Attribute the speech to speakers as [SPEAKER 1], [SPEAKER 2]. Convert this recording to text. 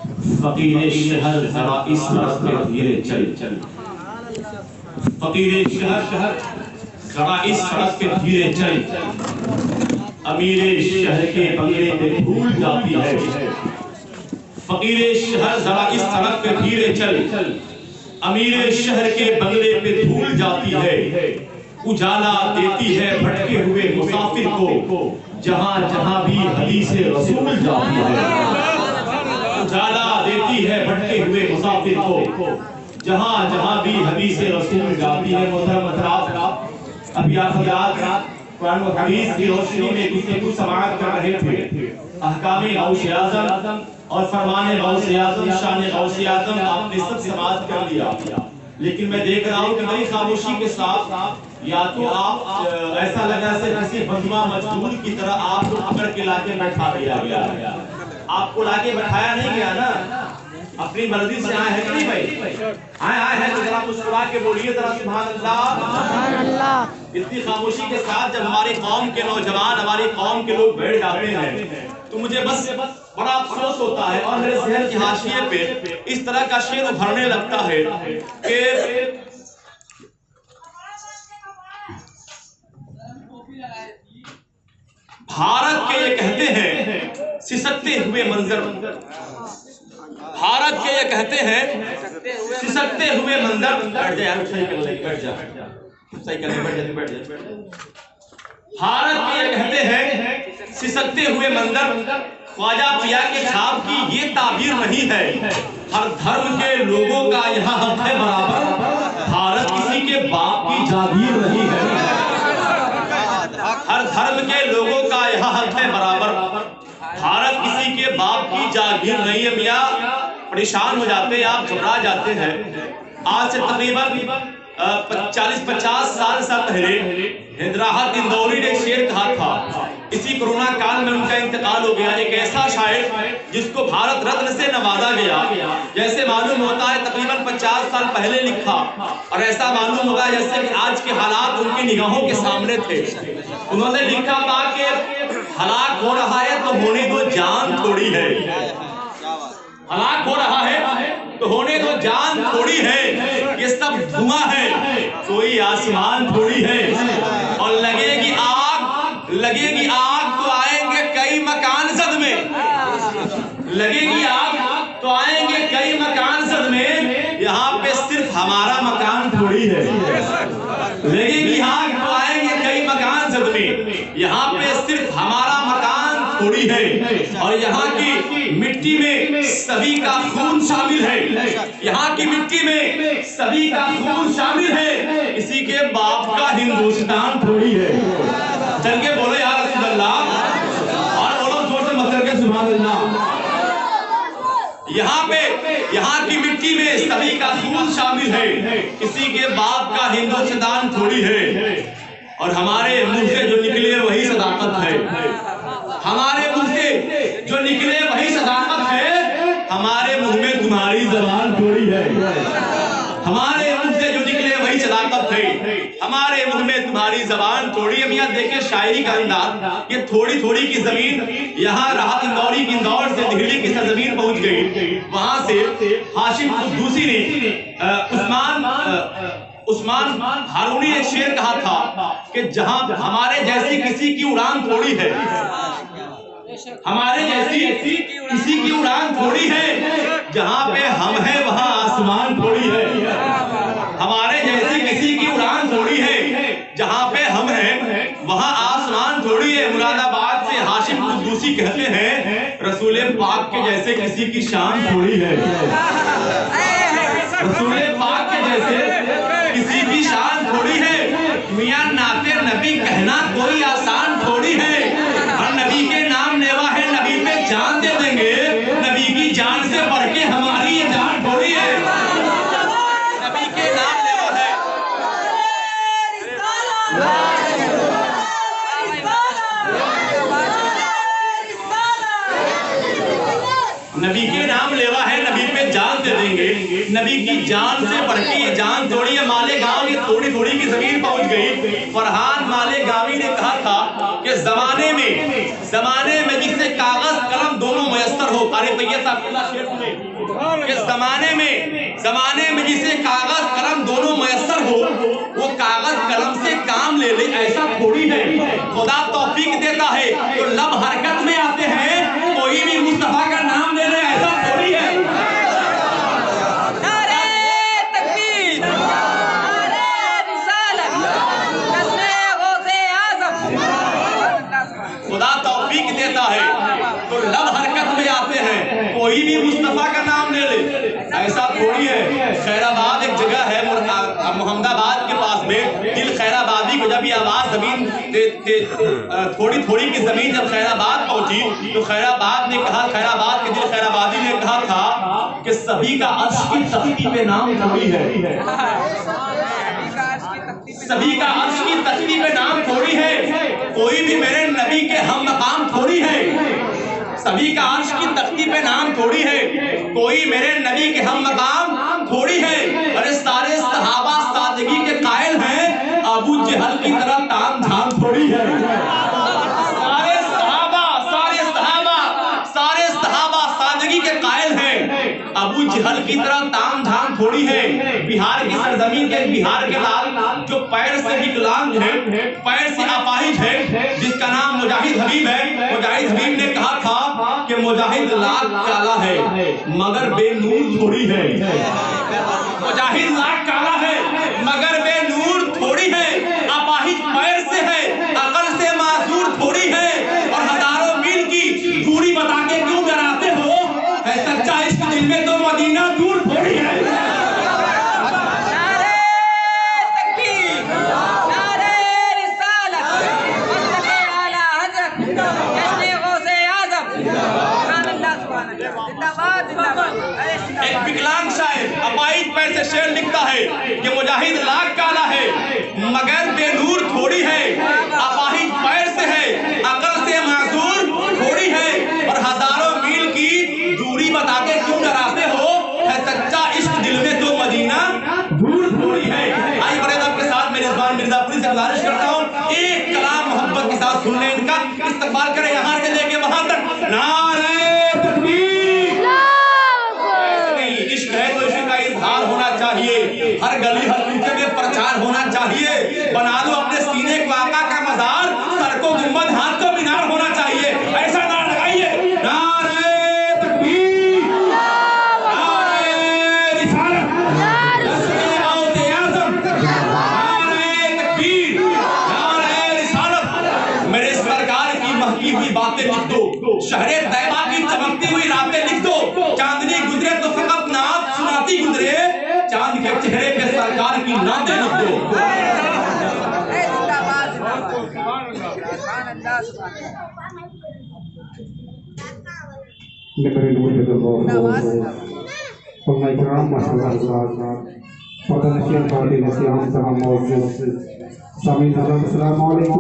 [SPEAKER 1] फकीर शहर जरा इस तरफ के धीरे चल चल, फकीर शहर जरा इस सड़क के धीरे चल, अमीर शहर के बंगले में भूल जाती है। फकीर शहर जरा इस सड़क पे धीरे चल, अमीर शहर के बंगले पे धूल जाती है। उजाला देती है भटके हुए मुसाफिर को, जहां जहां भी हदीसे रसूल जाती है। उजाला देती है भटके हुए मुसाफिर को, जहां जहां भी हदीसे रसूल जाती है। मोहतरम हज़रात, अभी आप याद कुरान और हदीस की रोशनी में किसी कुछ समाअत कर रहे थे। अहकामे गौसे आज़म और फरमाने गौसे आज़म, शान गौसे आज़म आपने सब समाअत कर लिया, लेकिन मैं देख रहा हूँ कि बड़ी खामोशी के साथ या तो आप ऐसा लगा जैसे किसी बंधुआ मजदूर की तरह आपको पकड़ के लाके बैठा दिया गया। आपको लाके बैठाया नहीं गया ना, अपनी मर्जी से आए हैं कि नहीं भाई? आए हैं तो जरा मुस्कुरा के बोलिए जरा सुभान अल्लाह, सुभान अल्लाह। इतनी खामोशी के साथ जब हमारी कौम के नौजवान, हमारी कौम के लोग बैठ जाते हैं तो मुझे बस बड़ा अफसोस होता है और मेरे ज़हन की हाशिए पे इस तरह का शेर उभरने लगता है कि भारत के ये कहते हैं सिसकते हुए मंजर, भारत के ये कहते हैं सिसकते हुए मंजर। बैठ जा यार, सही कर ले, बैठ जा, सही कर ले, बैठ जा। भारत के ये कहते हैं सिसकते हुए मंजर, ख्वाजा पिया के छाप की ये ताबीर नहीं है। हर धर्म के लोगों का यहाँ हक है बराबर, भारत किसी के बाप की जागीर नहीं है। हर धर्म के लोगों का यहाँ हक है बराबर, भारत किसी के बाप की जागीर नहीं है। मियाँ परेशान हो जाते हैं, आप घबरा जाते हैं। आज से तकरीबन 40-50 साल पहले हिंदराहत इंदौरी ने शेर कहा था। इसी कोरोना काल में उनका इंतकाल हो गया। एक ऐसा शायर जिसको भारत रत्न से नवाजा गया, जैसे मालूम होता है तकरीबन 50 साल पहले लिखा, और ऐसा मालूम होगा जैसे कि आज के हालात उनकी निगाहों के सामने थे। उन्होंने लिखा था कि हलाक हो रहा है तो होने दो जान थोड़ी है, हलाक हो रहा है तो होने दो जान थोड़ी है। ये सब धुआं है, कोई आसमान थोड़ी है। और लगेगी आग तो आएंगे कई मकान जद में, लगेगी आग तो आएंगे कई मकान जद में। यहाँ पे सिर्फ हमारा मकान थोड़ी है। लगेगी आग तो आएंगे कई मकान जद में, यहाँ पे सिर्फ हमारा मकान थोड़ी है। और यहाँ की मिट्टी में सभी का खून शामिल है, यहाँ की मिट्टी में सभी का खून शामिल है। किसी के बाप का हिंदुस्तान थोड़ी है। चल के बोलो यार रसूल अल्लाह, और बोलो जोर से मत करके सुभान अल्लाह। यहाँ की मिट्टी में सभी का खून शामिल है, किसी के बाप का हिंदुस्तान थोड़ी है। और हमारे मुंह से जो निकले वही सदाकत है, हमारे मुंह से जो निकले वही सदाकत है। हमारे मुंह में तुम्हारी जबान थोड़ी है, हमारे मुंह से जो निकले वही सदाकत है। हमारे मुंह में तुम्हारी जबान थोड़ी है। मियां देखे शायरी का अंदाज, ये थोड़ी थोड़ी की जमीन यहाँ राहत इंदौरी की इंदौर से दिल्ली की सरजमीन पहुंच गई। वहां से हाशिम कुद्दूसी ने उस्मान हारूनी ने शेर कहा था कि जहां हमारे जैसी किसी की उड़ान थोड़ी है, हमारे जैसी किसी की उड़ान थोड़ी है। जहां पे हम हैं वहां आसमान थोड़ी है, हमारे जैसी किसी की उड़ान थोड़ी है। जहां पे हम हैं वहां आसमान थोड़ी है। मुरादाबाद से हाशिम कुद्दूसी कहते हैं रसूल पाक के जैसे किसी की शान थोड़ी है, रसूल पाक के जैसे किसी की शान थोड़ी है। मियां नाते नबी कहना कोई आसान थोड़ी है। और नबी के नाम नेवा है, नबी पे जान दे देंगे, नबी की जान से बढ़ के हमारी ये जान थोड़ी है। नबी के नाम नेवा है, नबी के के नाम लेवा है, नबी पे जान दे देंगे। नबी की जान से बढ़ के ये जान थोड़ी है। माले गांव ये थोड़ी थोड़ी की जमीन पहुंच गई। फरहान माले गावी ने कहा था कि जमाने में जिससे कागज कलम दोनों मयस्सर हो, अरे तैयब साहब शेर सुने, कि जमाने में जिसे कागज कलम दोनों मयस्सर हो, वो कागज कलम से काम ले ले, ऐसा थोड़ी है। खुदा तौफीक देता है तो लब हरकत में आते हैं, कोई भी मुस्तफा का नाम ले ले, ऐसा थोड़ी है। खुदा तौफीक देता है तो लब हरकत में आते हैं, कोई भी मुस्तफा का नाम ले ले, ऐसा थोड़ी है। खैराबाद एक जगह है मोहम्मदाबाद के पास में, दिल खैराबादी को जब ये आवाज जमीन थोड़ी थोड़ी की जमीन जब खैराबाद पहुंची तो खैराबाद ने कहा, खैराबाद के दिल खैराबादी ने कहा था कि सभी का अर्श की तख्ती पे नाम थोड़ी है, सभी का अर्श की तख्ती पे नाम थोड़ी है, कोई भी मेरे नबी के हम मकाम थोड़ी है। सभी का अर्श की तख्ती पे नाम थोड़ी है, कोई मेरे नबी के हम मकाम थोड़ी है। अरे सारे सहाबा सादगी के कायल हैं, अबू जहल की तरह ताम झाम थोड़ी है। सारे सहाबा सादगी के कायल हैं, अबू जहल की तरह ताम झाम थोड़ी है। बिहार की सरजमीन के, बिहार के लाल जो पैर से विकलांग है, पैर से अपाहिज है, जिसका नाम मुजाहिद हबीब है। मुजाहिद हबीब ने कहा था कि मुजाहिद लाख काला है मगर बेनूर थोड़ी है। मुजाहिद लाख काला है मगर बेनूर थोड़ी है। अपाहिज पैर से है, अकल से माजूर थोड़ी है। और हजारों मील की दूरी बता के क्यों डराते हो, है सच्चा इश्क दिल में तो मदीना दूर थोड़ी है। एक विकलांग शायर अपाहिज पैर से शेर लिखता है कि मुजाहिद लाख काला है मगर बेनूर थोड़ी है। अपाहिज पैर से है, अकल से माजूर थोड़ी है। और हजारों मील की दूरी बता के क्यों डराते हो, है सच्चा इश्क दिल में तो मदीना दूर थोड़ी है। आई बड़े आपके साथ मेरे ज़बान मिर्जापुरी से गुजारिश करता हूँ, एक कलाम मोहब्बत के साथ सुन लें, इनका इस्तकबाल करें यहाँ से लेके वहां तक। नारे होना चाहिए, हर गली हर कूचे में प्रचार होना चाहिए। बना लो अपने सीने को आका का मजार, सर को गुंबद हाथ को मीनार होना चाहिए। ऐसा नारा लगाइए, नारे तकबीर, नारे रिसालत, गौसे आज़म, नारे तकबीर, नारे रिसालत। मेरे सरकार की महकी हुई बातें लिख दो, शहरे तैयबा की चमकती हुई रातें लिख दो। चांदनी गुजरे तो फकत नात सुनाती गुजरे, चांद के चेहरे पे सरकार की नातें लिख दो।